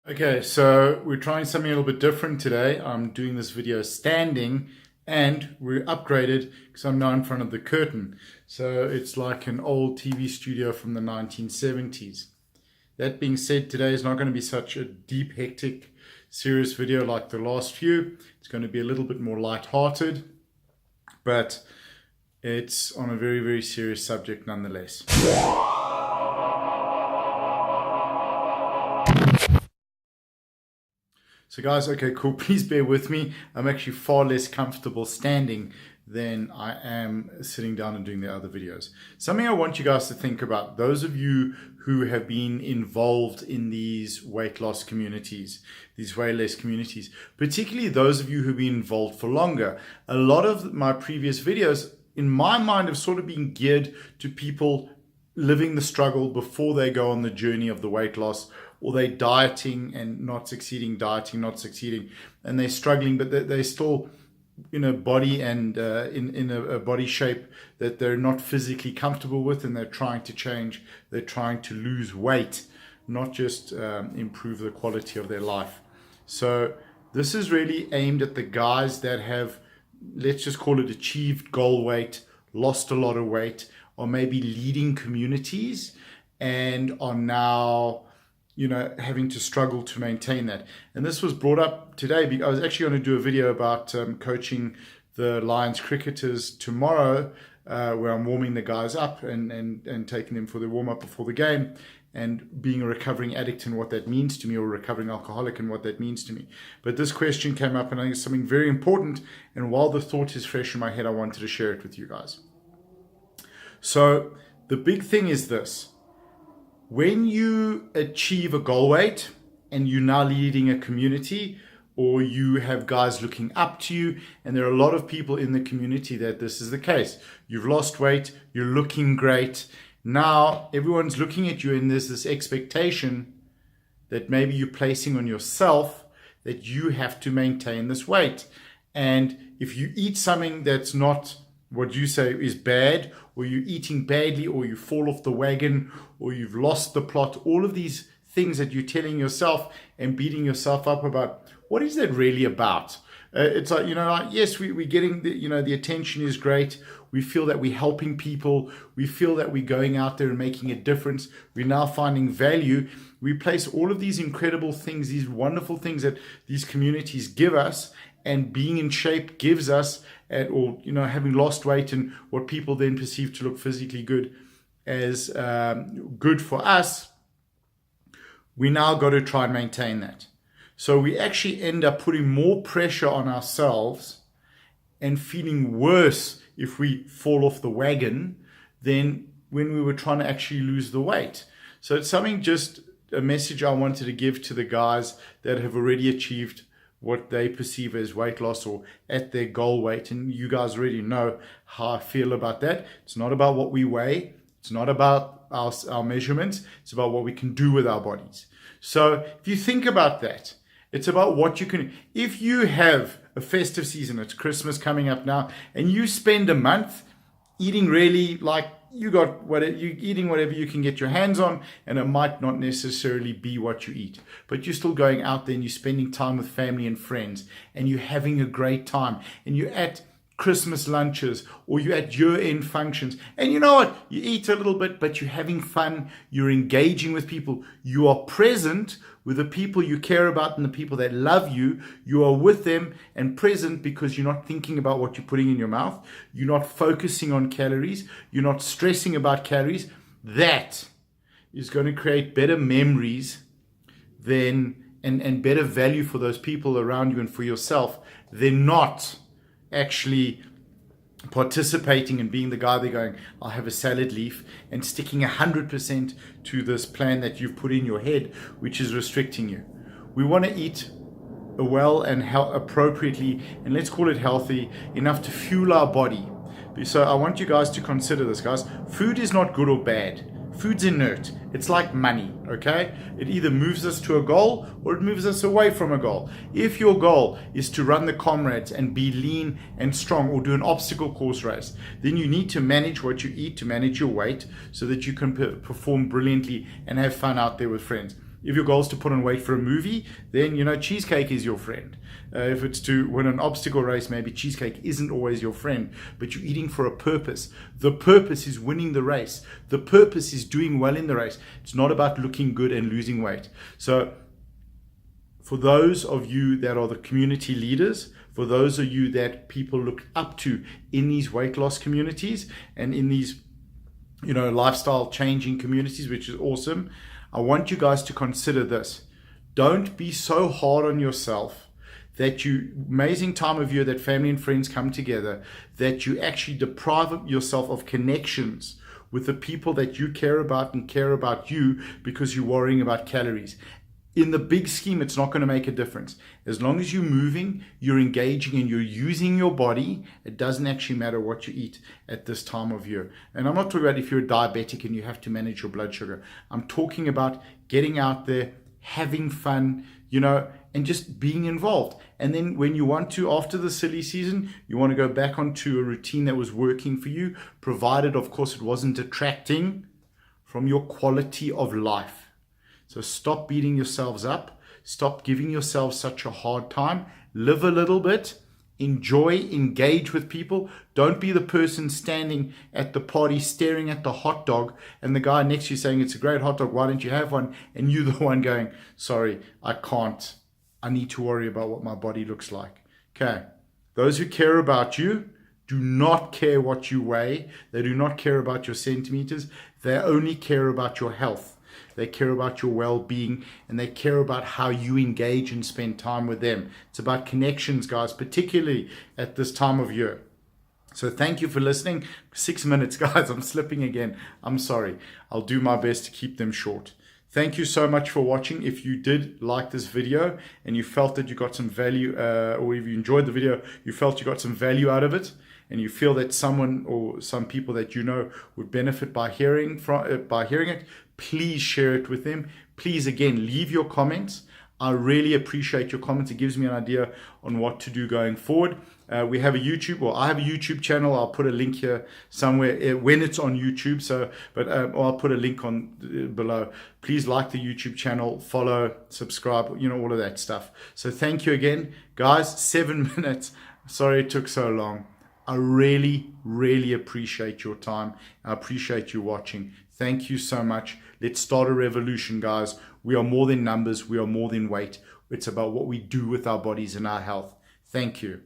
Okay, so we're trying something a little bit different today. I'm doing this video standing and we're upgraded because I'm now in front of the curtain. So it's like an old TV studio from the 1970s. That being said, today is not going to be such a deep, hectic, serious video like the last few. It's going to be a little bit more light-hearted, but it's on a very, very serious subject nonetheless. So guys, okay, cool. Please bear with me. I'm actually far less comfortable standing than I am sitting down and doing the other videos. Something I want you guys to think about, those of you who have been involved in these weight loss communities, these weightless communities, particularly those of you who've been involved for longer. A lot of my previous videos, in my mind, have sort of been geared to people living the struggle before they go on the journey of the weight loss, or they dieting and not succeeding, dieting, not succeeding, and they're struggling, but they're still in a body and in a body shape that they're not physically comfortable with, and they're trying to change, they're trying to lose weight, not just improve the quality of their life. So this is really aimed at the guys that have, let's just call it, achieved goal weight, lost a lot of weight, or maybe leading communities and are now, having to struggle to maintain that. And this was brought up today because I was actually going to do a video about coaching the Lions cricketers tomorrow, where I'm warming the guys up and taking them for the warm-up before the game, and being a recovering addict and what that means to me, or a recovering alcoholic and what that means to me. But this question came up, and I think it's something very important, and while the thought is fresh in my head, I wanted to share it with you guys. So the big thing is this: when you achieve a goal weight and you're now leading a community, or you have guys looking up to you, and there are a lot of people in the community that this is the case. You've lost weight, you're looking great. Now everyone's looking at you, and there's this expectation that maybe you're placing on yourself that you have to maintain this weight. And if you eat something that's not what you say is bad, or you're eating badly, or you fall off the wagon, or you've lost the plot, all of these things that you're telling yourself and beating yourself up about, what is that really about? It's like, yes, we're getting the attention is great. We feel that we're helping people. We feel that we're going out there and making a difference. We're now finding value. We place all of these incredible things, these wonderful things that these communities give us, and being in shape gives us, or having lost weight and what people then perceive to look physically good as good for us. We now got to try and maintain that. So we actually end up putting more pressure on ourselves and feeling worse if we fall off the wagon than when we were trying to actually lose the weight. So it's something, just a message I wanted to give to the guys that have already achieved what they perceive as weight loss, or at their goal weight. And you guys already know how I feel about that. It's not about what we weigh. It's not about our measurements. It's about what we can do with our bodies. So if you think about that, it's about what you can. If you have a festive season, it's Christmas coming up now, and you spend a month eating really like you're eating whatever you can get your hands on, and it might not necessarily be what you eat, but you're still going out there and you're spending time with family and friends, and you're having a great time, and you're at Christmas lunches, or you're at year-end functions, and you know what? You eat a little bit, but you're having fun, you're engaging with people, you are present with the people you care about and the people that love you. You are with them and present because you're not thinking about what you're putting in your mouth. You're not focusing on calories. You're not stressing about calories. That is going to create better memories and better value for those people around you and for yourself. They're not actually participating and being the guy there going, I'll have a salad leaf, and sticking 100% to this plan that you've put in your head, which is restricting you. We want to eat well and appropriately, and let's call it healthy, enough to fuel our body. So I want you guys to consider this, guys. Food is not good or bad. Food's inert. It's like money, okay? It either moves us to a goal or it moves us away from a goal. If your goal is to run the comrades and be lean and strong, or do an obstacle course race, then you need to manage what you eat, to manage your weight, so that you can perform brilliantly and have fun out there with friends. If your goal is to put on weight for a movie, then, you know, cheesecake is your friend. If it's to win an obstacle race, maybe cheesecake isn't always your friend, but you're eating for a purpose. The purpose is winning the race. The purpose is doing well in the race. It's not about looking good and losing weight. So for those of you that are the community leaders, for those of you that people look up to in these weight loss communities and in these, you know, lifestyle changing communities, which is awesome, I want you guys to consider this. Don't be so hard on yourself that amazing time of year that family and friends come together, that you actually deprive yourself of connections with the people that you care about and care about you because you're worrying about calories. In the big scheme, it's not going to make a difference. As long as you're moving, you're engaging, and you're using your body, it doesn't actually matter what you eat at this time of year. And I'm not talking about if you're a diabetic and you have to manage your blood sugar. I'm talking about getting out there, having fun, you know, and just being involved. And then when you want to, after the silly season, you want to go back onto a routine that was working for you, provided, of course, it wasn't detracting from your quality of life. So stop beating yourselves up. Stop giving yourselves such a hard time. Live a little bit. Enjoy, engage with people. Don't be the person standing at the party staring at the hot dog and the guy next to you saying, it's a great hot dog, why don't you have one? And you the one going, sorry, I can't. I need to worry about what my body looks like. Okay. Those who care about you do not care what you weigh. They do not care about your centimeters. They only care about your health. They care about your well-being, and they care about how you engage and spend time with them. It's about connections, guys, particularly at this time of year. So thank you for listening. 6 minutes, guys. I'm slipping again. I'm sorry. I'll do my best to keep them short. Thank you so much for watching. If you did like this video and you felt that you got some value, or if you enjoyed the video, you felt you got some value out of it, and you feel that someone or some people that you know would benefit by hearing it, please share it with them. Please, again, leave your comments. I really appreciate your comments. It gives me an idea on what to do going forward. We have a YouTube, or I have a YouTube channel. I'll put a link here somewhere when it's on YouTube. So, or I'll put a link on below. Please like the YouTube channel, follow, subscribe, you know, all of that stuff. So thank you again, guys. 7 minutes. Sorry it took so long. I really, really appreciate your time. I appreciate you watching. Thank you so much. Let's start a revolution, guys. We are more than numbers. We are more than weight. It's about what we do with our bodies and our health. Thank you.